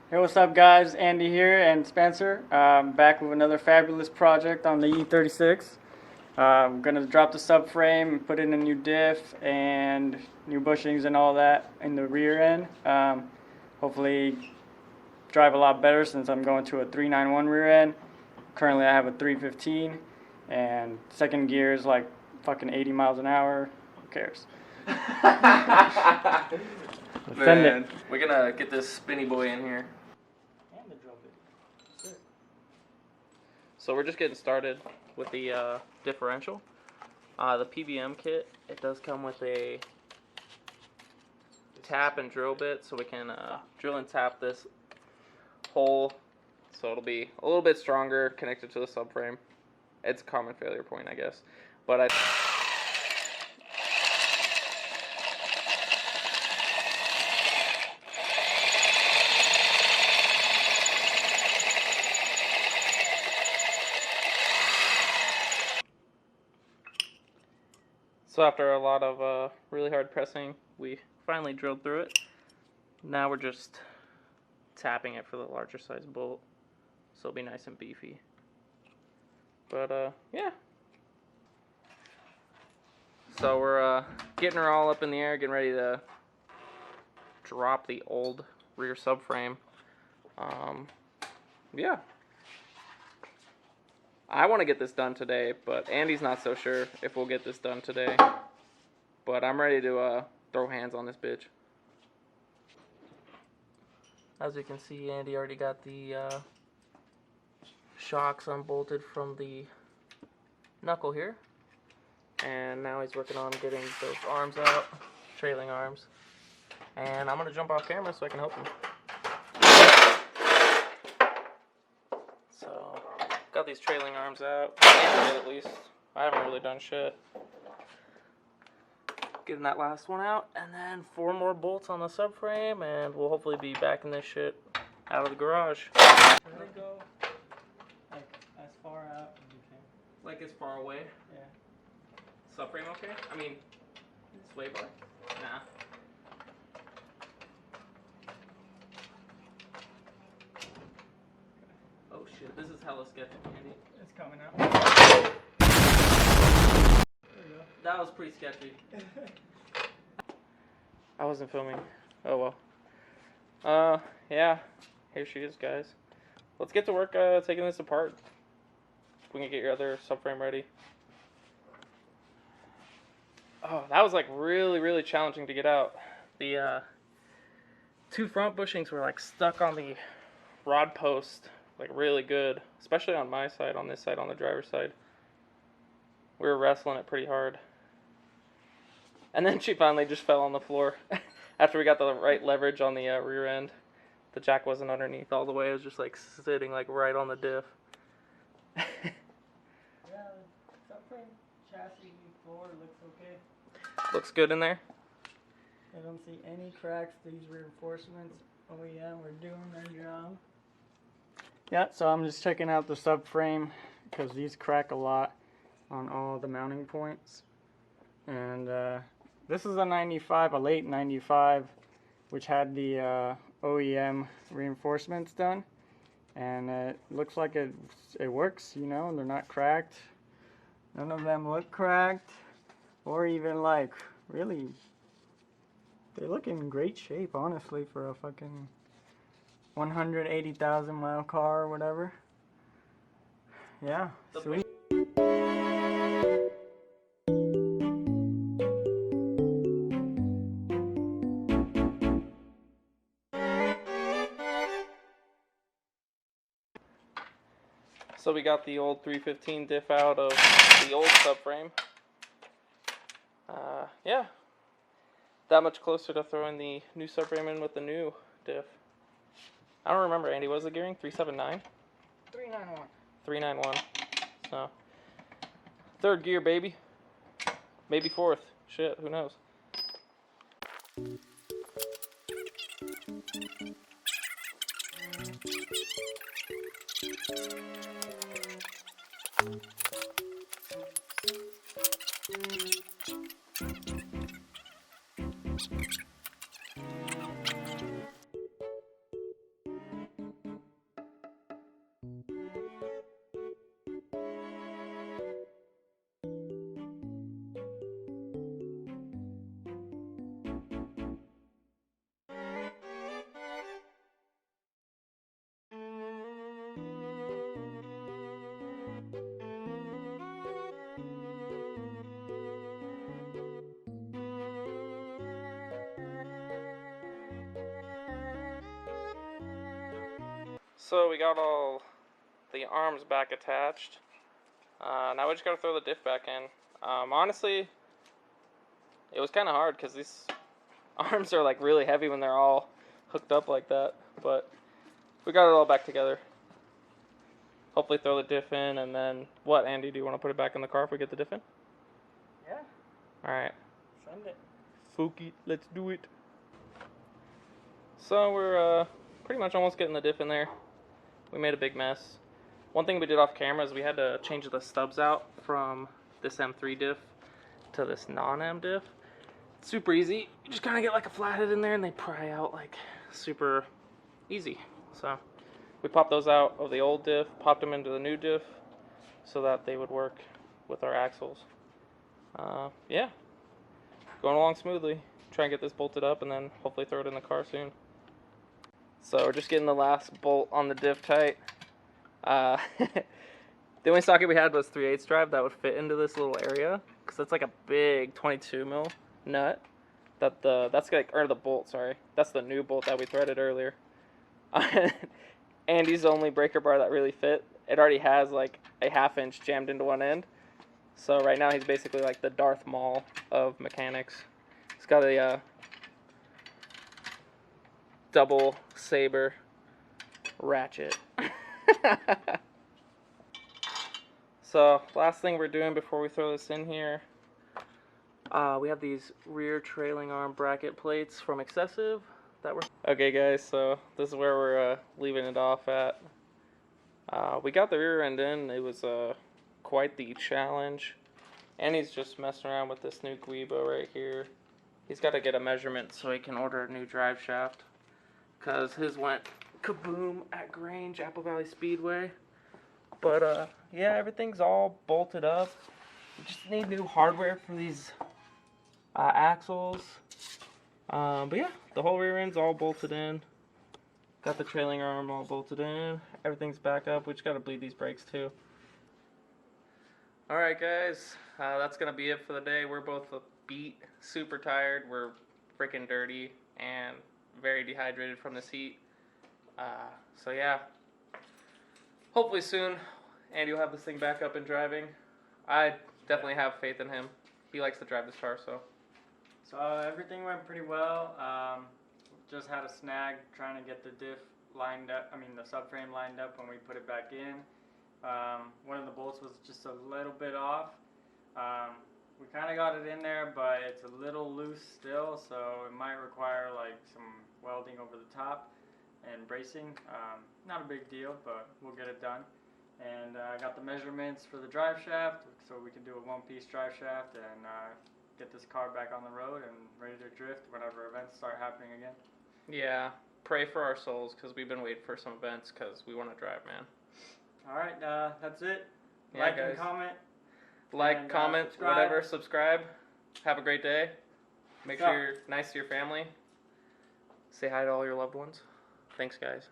Hey, what's up, guys? Andy here and Spencer. Back with another fabulous project on the E36. I'm gonna drop the subframe and put in a new diff and new bushings and all that in the rear end. Hopefully drive a lot better since I'm going to a 391 rear end. Currently I have a 315 and second gear is like fucking 80 miles an hour. Who cares? Man, we're gonna get this spinny boy in here. And the drill bit. So we're just getting started with the differential. The PBM kit, it does come with a tap and drill bit, so we can drill and tap this hole, so it'll be a little bit stronger connected to the subframe. It's a common failure point, I guess, but So after a lot of really hard pressing, we finally drilled through it. Now we're just tapping it for the larger size bolt, so it'll be nice and beefy. But yeah. So we're getting her all up in the air, getting ready to drop the old rear subframe. Yeah. I want to get this done today, but Andy's not so sure if we'll get this done today. But I'm ready to throw hands on this bitch. As you can see, Andy already got the shocks unbolted from the knuckle here. And now he's working on getting those arms out, trailing arms. And I'm going to jump off camera so I can help him. So, got these trailing arms out, at least. I haven't really done shit. Getting that last one out, and then 4 more bolts on the subframe, and we'll hopefully be backing this shit out of the garage. Let it go like as far out as you can. Like as far away? Yeah. Subframe okay? I mean, sway bar? Nah. Oh shit, this is hella sketchy, Andy. It's coming out. There you go. That was pretty sketchy. I wasn't filming. Oh well. Yeah. Here she is, guys. Let's get to work taking this apart. We can get your other subframe ready. Oh, that was like really challenging to get out. The 2 front bushings were like stuck on the rod post, like really good, especially on my side, on this side, on the driver's side. We were wrestling it pretty hard. And then she finally just fell on the floor after we got the right leverage on the rear end. The jack wasn't underneath all the way. It was just like sitting like right on the diff. Yeah, the subframe chassis floor looks okay. Looks good in there. I don't see any cracks. These reinforcements, oh yeah, we're doing their job. Yeah, so I'm just checking out the subframe because these crack a lot on all the mounting points. And this is a 95, a late 95, which had the OEM reinforcements done. And it looks like it works, you know, they're not cracked. None of them look cracked or even like really. They look in great shape, honestly, for a fucking 180,000 mile car or whatever. Yeah, sweet. So we got the old 315 diff out of the old subframe. Yeah, that much closer to throwing the new subframe in with the new diff. I don't remember, Andy, what was the gearing? 379? 391. 391. So, 3rd gear, baby. Maybe 4th. Shit, who knows? So we got all the arms back attached. Now we just gotta throw the diff back in. Honestly, it was kind of hard because these arms are like really heavy when they're all hooked up like that. But we got it all back together. Hopefully throw the diff in, and then what, Andy? Do you want to put it back in the car if we get the diff in? Yeah. All right. Send it. Fuck it, let's do it. So we're pretty much almost getting the diff in there. We made a big mess. One thing we did off camera is we had to change the stubs out from this M3 diff to this non-M diff. It's super easy. You just kind of get like a flathead in there and they pry out like super easy. So we popped those out of the old diff, popped them into the new diff so that they would work with our axles. Yeah, going along smoothly. Try and get this bolted up and then hopefully throw it in the car soon. So we're just getting the last bolt on the diff tight. The only socket we had was 3/8 drive that would fit into this little area, because it's like a big 22 mil nut. That's like, or the bolt, sorry. That's the new bolt that we threaded earlier. Andy's the only breaker bar that really fit. It already has like a 1/2 inch jammed into one end. So right now he's basically like the Darth Maul of mechanics. He's got a double saber ratchet. So last thing we're doing before we throw this in here, we have these rear trailing arm bracket plates from Excessive that were okay guys, so this is where we're leaving it off at. We got the rear end in. It was quite the challenge, and he's just messing around with this new Guibo right here. He's got to get a measurement so he can order a new drive shaft, because his went kaboom at Grange, Apple Valley Speedway. But yeah, everything's all bolted up. We just need new hardware for these axles. But yeah, the whole rear end's all bolted in. Got the trailing arm all bolted in. Everything's back up. We just gotta bleed these brakes too. Alright guys, that's gonna be it for the day. We're both beat, super tired. We're freaking dirty and very dehydrated from this heat. So yeah, hopefully soon Andy will have this thing back up and driving. I definitely have faith in him. He likes to drive this car, so. So everything went pretty well. Just had a snag trying to get the diff lined up, the subframe lined up when we put it back in. One of the bolts was just a little bit off. We kind of got it in there, but it's a little loose still, so it might require like some welding over the top and bracing. Not a big deal, but we'll get it done. And I got the measurements for the drive shaft, so we can do a one-piece drive shaft and get this car back on the road and ready to drift whenever events start happening again. Yeah, pray for our souls, because we've been waiting for some events, because we want to drive, man. Alright, that's it. Yeah, like guys. and comment. Like, and, comment, subscribe. whatever, subscribe. Have a great day. Make sure you're nice to your family. Say hi to all your loved ones. Thanks, guys.